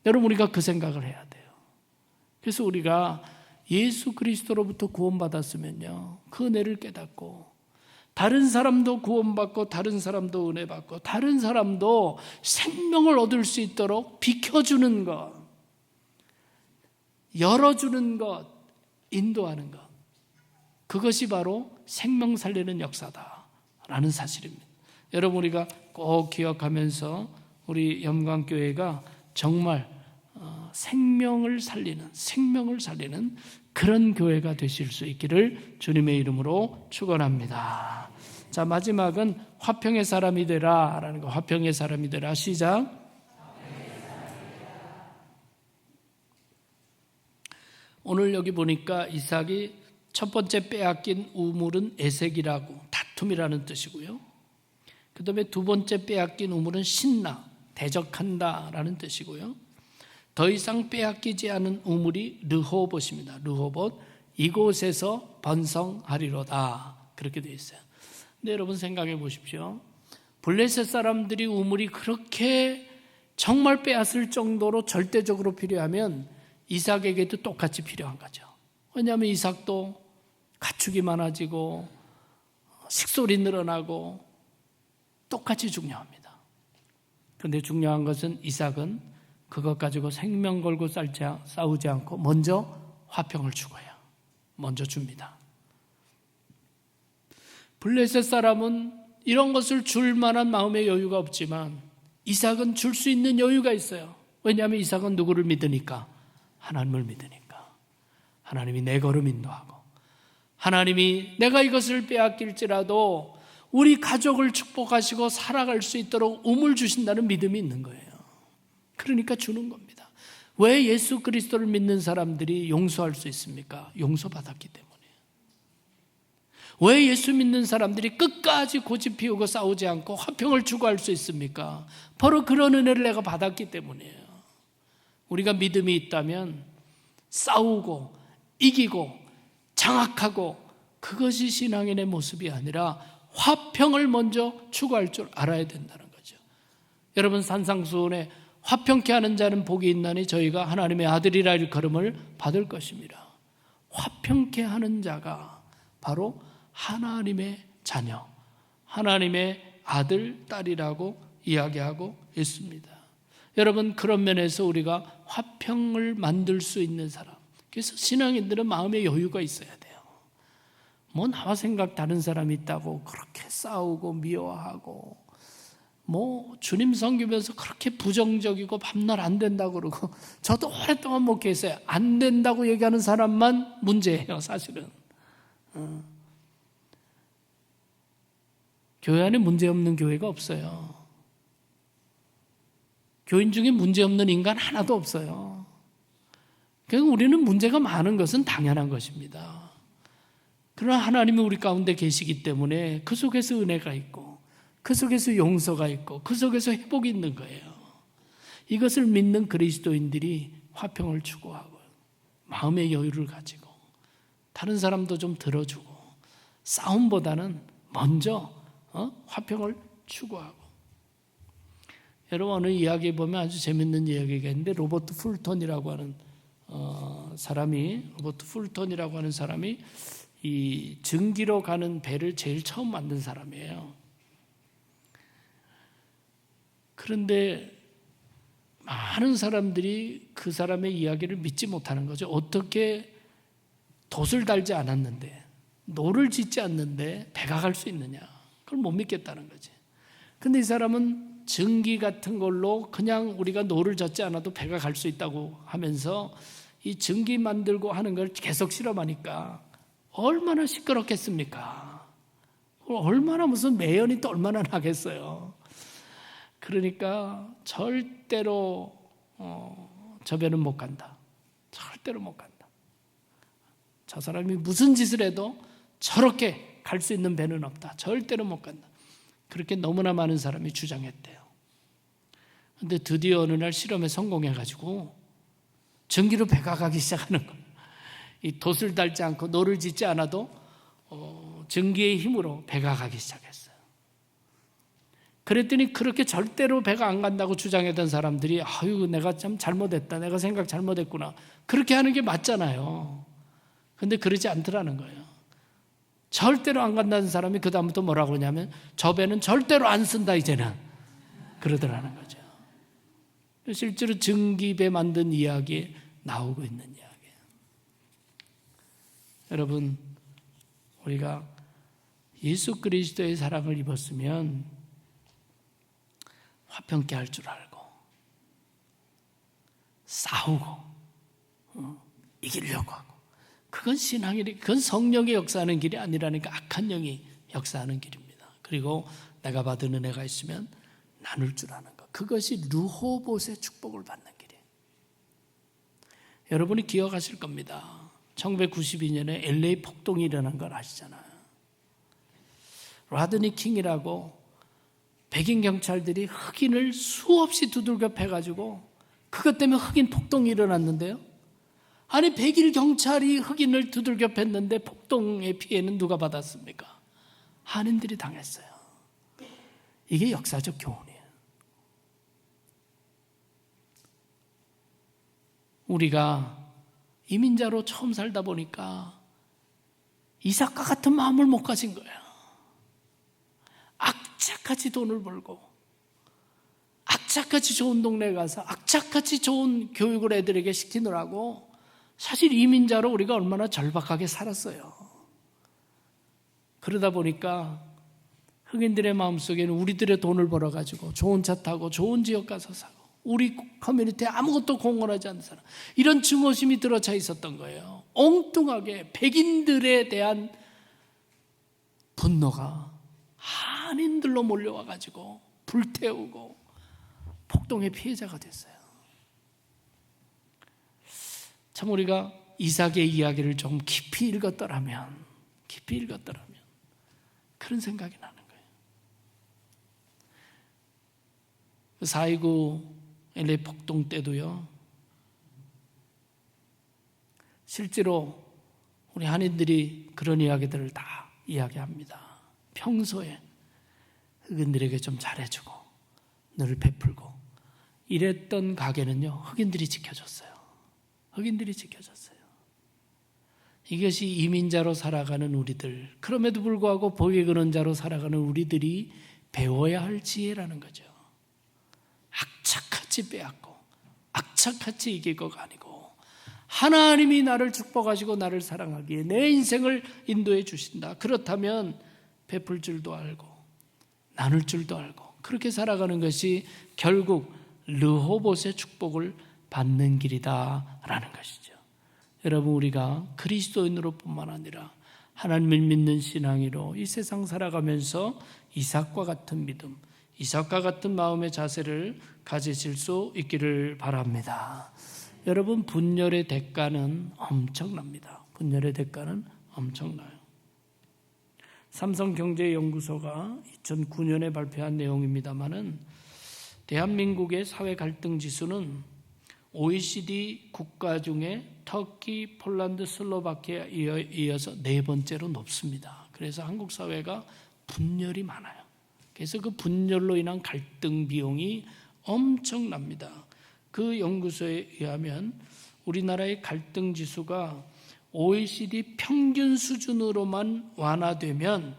S1: 여러분 우리가 그 생각을 해야 돼요. 그래서 우리가 예수 그리스도로부터 구원받았으면요, 그 은혜를 깨닫고 다른 사람도 구원받고 다른 사람도 은혜 받고 다른 사람도 생명을 얻을 수 있도록 비켜주는 것, 열어주는 것, 인도하는 것, 그것이 바로 생명 살리는 역사다라는 사실입니다. 여러분 우리가 꼭 기억하면서 우리 영광교회가 정말 생명을 살리는 그런 교회가 되실 수 있기를 주님의 이름으로 축원합니다. 자, 마지막은 화평의 사람이 되라라는 거. 화평의 사람이 되라. 시작. 오늘 여기 보니까 이삭이 첫 번째 빼앗긴 우물은 에색이라고, 다툼이라는 뜻이고요. 그 다음에 두 번째 빼앗긴 우물은 신나, 대적한다라는 뜻이고요. 더 이상 빼앗기지 않은 우물이 르호봇입니다. 르호봇, 이곳에서 번성하리로다, 그렇게 되어 있어요. 근데 여러분 생각해 보십시오. 블레셋 사람들이 우물이 그렇게 정말 빼앗을 정도로 절대적으로 필요하면 이삭에게도 똑같이 필요한 거죠. 왜냐하면 이삭도 가축이 많아지고 식솔이 늘어나고 똑같이 중요합니다. 그런데 중요한 것은 이삭은 그것 가지고 생명 걸고 싸우지 않고 먼저 화평을 추구해요. 먼저 줍니다. 블레셋 사람은 이런 것을 줄 만한 마음의 여유가 없지만 이삭은 줄 수 있는 여유가 있어요. 왜냐하면 이삭은 누구를 믿으니까? 하나님을 믿으니까. 하나님이 내 걸음 인도하고, 하나님이 내가 이것을 빼앗길지라도 우리 가족을 축복하시고 살아갈 수 있도록 우물 주신다는 믿음이 있는 거예요. 그러니까 주는 겁니다. 왜 예수 그리스도를 믿는 사람들이 용서할 수 있습니까? 용서받았기 때문에. 왜 예수 믿는 사람들이 끝까지 고집 피우고 싸우지 않고 화평을 추구할 수 있습니까? 바로 그런 은혜를 내가 받았기 때문이에요. 우리가 믿음이 있다면 싸우고 이기고 장악하고, 그것이 신앙인의 모습이 아니라 화평을 먼저 추구할 줄 알아야 된다는 거죠. 여러분 산상수훈에 화평케 하는 자는 복이 있나니 저희가 하나님의 아들이라 일컬음을 받을 것입니다. 화평케 하는 자가 바로 하나님의 자녀, 하나님의 아들, 딸이라고 이야기하고 있습니다. 여러분 그런 면에서 우리가 화평을 만들 수 있는 사람, 그래서 신앙인들은 마음의 여유가 있어야 돼요. 뭐 나와 생각 다른 사람이 있다고 그렇게 싸우고 미워하고, 뭐 주님 섬기면서 그렇게 부정적이고 밤낮 안 된다고 그러고, 저도 오랫동안 목회했어요. 안 된다고 얘기하는 사람만 문제예요, 사실은. 교회 안에 문제없는 교회가 없어요. 교인 중에 문제없는 인간 하나도 없어요. 그러니까 우리는 문제가 많은 것은 당연한 것입니다. 그러나 하나님이 우리 가운데 계시기 때문에 그 속에서 은혜가 있고 그 속에서 용서가 있고 그 속에서 회복이 있는 거예요. 이것을 믿는 그리스도인들이 화평을 추구하고 마음의 여유를 가지고 다른 사람도 좀 들어주고 싸움보다는 먼저 화평을 추구하고. 여러분, 어느 이야기에 보면 아주 재밌는 이야기가 있는데 로버트 풀턴이라고 하는 사람이 이 증기로 가는 배를 제일 처음 만든 사람이에요. 그런데 많은 사람들이 그 사람의 이야기를 믿지 못하는 거죠. 어떻게 돛을 달지 않았는데, 노를 짓지 않는데 배가 갈 수 있느냐. 그걸 못 믿겠다는 거지. 근데 이 사람은 증기 같은 걸로 그냥 우리가 노를 젓지 않아도 배가 갈 수 있다고 하면서 이 증기 만들고 하는 걸 계속 실험하니까 얼마나 시끄럽겠습니까? 얼마나 무슨 매연이 또 얼마나 나겠어요. 그러니까 절대로 저 배는 못 간다. 절대로 못 간다. 저 사람이 무슨 짓을 해도 저렇게 갈 수 있는 배는 없다. 절대로 못 간다. 그렇게 너무나 많은 사람이 주장했대요. 그런데 드디어 어느 날 실험에 성공해가지고 전기로 배가 가기 시작하는 거예요. 이 돛을 달지 않고 노를 짓지 않아도 전기의 힘으로 배가 가기 시작했어요. 그랬더니 그렇게 절대로 배가 안 간다고 주장했던 사람들이 아유, 내가 참 잘못했다. 내가 생각 잘못했구나. 그렇게 하는 게 맞잖아요. 근데 그러지 않더라는 거예요. 절대로 안 간다는 사람이 그 다음부터 뭐라고 그러냐면 저 배는 절대로 안 쓴다 이제는 그러더라는 거죠. 실제로 증기배 만든 이야기에 나오고 있는 이야기예요. 여러분, 우리가 예수 그리스도의 사랑을 입었으면 화평케 할 줄 알고 싸우고 이기려고 하고, 그건 신앙이, 그건 성령의 역사하는 길이 아니라니까 악한 영이 역사하는 길입니다. 그리고 내가 받은 은혜가 있으면 나눌 줄 아는 것, 그것이 르호봇의 축복을 받는 길이에요. 여러분이 기억하실 겁니다. 1992년에 LA 폭동이 일어난 걸 아시잖아요. 라드니 킹이라고 백인 경찰들이 흑인을 수없이 두들겨 패가지고 그것 때문에 흑인 폭동이 일어났는데요. 아니, 백인 경찰이 흑인을 두들겨 팼는데 폭동의 피해는 누가 받았습니까? 한인들이 당했어요. 이게 역사적 교훈이에요. 우리가 이민자로 처음 살다 보니까 이삭과 같은 마음을 못 가진 거예요. 악착같이 돈을 벌고 악착같이 좋은 동네에 가서 악착같이 좋은 교육을 애들에게 시키느라고 사실 이민자로 우리가 얼마나 절박하게 살았어요. 그러다 보니까 흑인들의 마음속에는 우리들의 돈을 벌어가지고 좋은 차 타고 좋은 지역 가서 사고 우리 커뮤니티에 아무것도 공헌하지 않는 사람, 이런 증오심이 들어차 있었던 거예요. 엉뚱하게 백인들에 대한 분노가 한인들로 몰려와가지고 불태우고 폭동의 피해자가 됐어요. 참 우리가 이삭의 이야기를 좀 깊이 읽었더라면 그런 생각이 나는 거예요. 4.29 LA 폭동 때도요, 실제로 우리 한인들이 그런 이야기들을 다 이야기합니다. 평소에 흑인들에게 좀 잘해주고 늘 베풀고 이랬던 가게는요, 흑인들이 지켜줬어요. 이것이 이민자로 살아가는 우리들, 그럼에도 불구하고 복의 근원자로 살아가는 우리들이 배워야 할 지혜라는 거죠. 악착같이 빼앗고 악착같이 이기고가 아니고 하나님이 나를 축복하시고 나를 사랑하기에 내 인생을 인도해 주신다. 그렇다면 베풀 줄도 알고 나눌 줄도 알고 그렇게 살아가는 것이 결국 르호봇의 축복을 받는 길이다라는 것이죠. 여러분, 우리가 그리스도인으로 뿐만 아니라 하나님을 믿는 신앙으로 이 세상 살아가면서 이삭과 같은 믿음, 이삭과 같은 마음의 자세를 가지실 수 있기를 바랍니다. 여러분, 분열의 대가는 엄청납니다. 분열의 대가는 엄청나요. 삼성경제연구소가 2009년에 발표한 내용입니다마는 대한민국의 사회 갈등 지수는 OECD 국가 중에 터키, 폴란드, 슬로바키아에 이어서 4번째로 높습니다. 그래서 한국 사회가 분열이 많아요. 그래서 그 분열로 인한 갈등 비용이 엄청납니다. 그 연구소에 의하면 우리나라의 갈등 지수가 OECD 평균 수준으로만 완화되면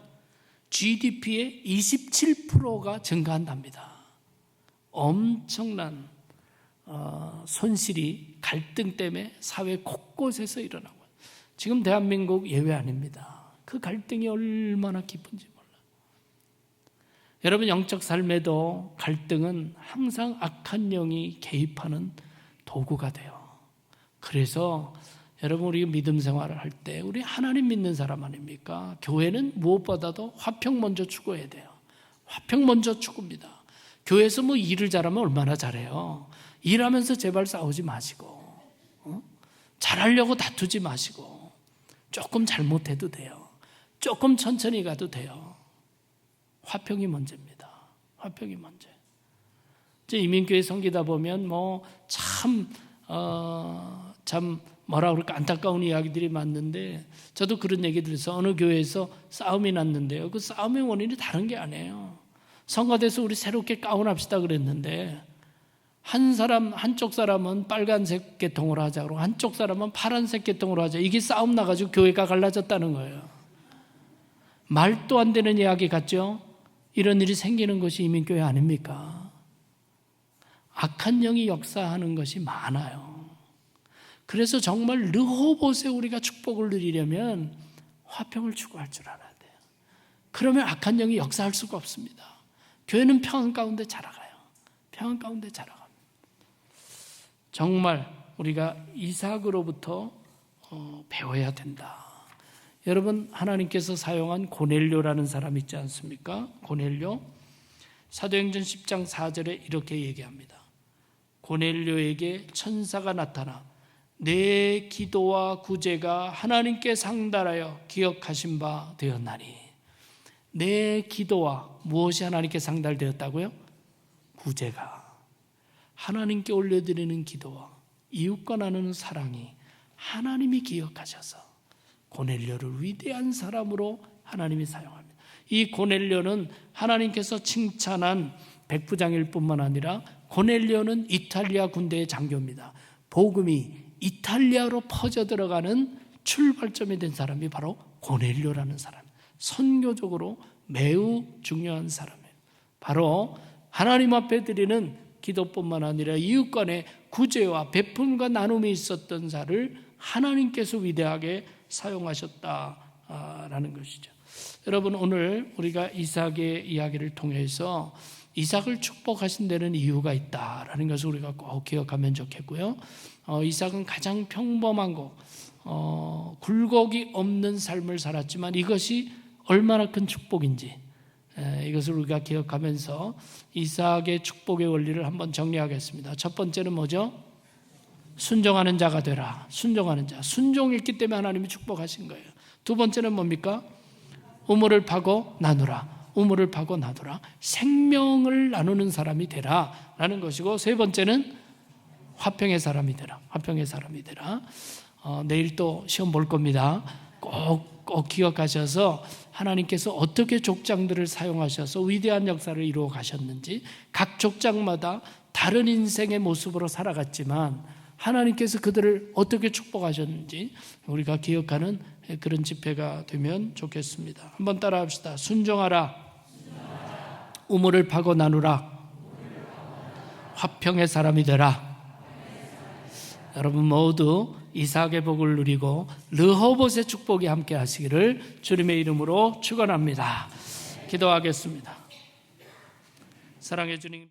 S1: GDP의 27%가 증가한답니다. 엄청난 손실이 갈등 때문에 사회 곳곳에서 일어나고, 지금 대한민국 예외 아닙니다. 그 갈등이 얼마나 깊은지 몰라요. 여러분, 영적 삶에도 갈등은 항상 악한 영이 개입하는 도구가 돼요. 그래서 여러분, 우리 믿음 생활을 할 때 우리 하나님 믿는 사람 아닙니까? 교회는 무엇보다도 화평 먼저 추구해야 돼요. 화평 먼저 추구입니다. 교회에서 뭐 일을 잘하면 얼마나 잘해요. 일하면서 제발 싸우지 마시고, 잘하려고 다투지 마시고, 조금 잘못해도 돼요. 조금 천천히 가도 돼요. 화평이 먼저입니다. 화평이 먼저. 이민교회 섬기다 보면 참 뭐라 그럴까 안타까운 이야기들이 많는데, 저도 그런 얘기 들어서 어느 교회에서 싸움이 났는데요. 그 싸움의 원인이 다른 게 아니에요. 성가대에서 우리 새롭게 가운합시다 그랬는데, 한쪽 사람은 빨간색 계통으로 하자고, 한쪽 사람은 파란색 계통으로 하자. 이게 싸움 나가지고 교회가 갈라졌다는 거예요. 말도 안 되는 이야기 같죠? 이런 일이 생기는 것이 이민교회 아닙니까? 악한 영이 역사하는 것이 많아요. 그래서 정말 르호봇에 우리가 축복을 누리려면 화평을 추구할 줄 알아야 돼요. 그러면 악한 영이 역사할 수가 없습니다. 교회는 평안 가운데 자라가요. 평안 가운데 자라갑니다. 정말 우리가 이삭으로부터 배워야 된다. 여러분, 하나님께서 사용한 고넬료라는 사람 있지 않습니까? 고넬료. 사도행전 10장 4절에 이렇게 얘기합니다. 고넬료에게 천사가 나타나 내 기도와 구제가 하나님께 상달하여 기억하신 바 되었나니. 내 기도와 무엇이 하나님께 상달되었다고요? 구제가. 하나님께 올려드리는 기도와 이웃과 나누는 사랑이 하나님이 기억하셔서 고넬료를 위대한 사람으로 하나님이 사용합니다. 이 고넬료는 하나님께서 칭찬한 백부장일 뿐만 아니라 고넬료는 이탈리아 군대의 장교입니다. 복음이 이탈리아로 퍼져 들어가는 출발점이 된 사람이 바로 고넬료라는 사람. 선교적으로 매우 중요한 사람이에요. 바로 하나님 앞에 드리는 기도뿐만 아니라 이웃 간의 구제와 베품과 나눔이 있었던 자를 하나님께서 위대하게 사용하셨다라는 것이죠. 여러분, 오늘 우리가 이삭의 이야기를 통해서 이삭을 축복하신 데는 이유가 있다라는 것을 우리가 꼭 기억하면 좋겠고요. 이삭은 가장 평범하고 굴곡이 없는 삶을 살았지만 이것이 얼마나 큰 축복인지 이것을 우리가 기억하면서 이삭의 축복의 원리를 한번 정리하겠습니다. 첫 번째는 뭐죠? 순종하는 자가 되라. 순종하는 자. 순종했기 때문에 하나님이 축복하신 거예요. 두 번째는 뭡니까? 우물을 파고 나누라. 우물을 파고 나누라. 생명을 나누는 사람이 되라 라는 것이고, 세 번째는 화평의 사람이 되라. 화평의 사람이 되라. 내일 또 시험 볼 겁니다. 꼭 기억하셔서 하나님께서 어떻게 족장들을 사용하셔서 위대한 역사를 이루어 가셨는지, 각 족장마다 다른 인생의 모습으로 살아갔지만 하나님께서 그들을 어떻게 축복하셨는지 우리가 기억하는 그런 집회가 되면 좋겠습니다. 한번 따라 합시다. 순종하라. 우물을 파고 나누라. 화평의 사람이 되라. 여러분 모두 이삭의 복을 누리고 르호봇의 축복이 함께 하시기를 주님의 이름으로 축원합니다. 기도하겠습니다. 사랑해 주님.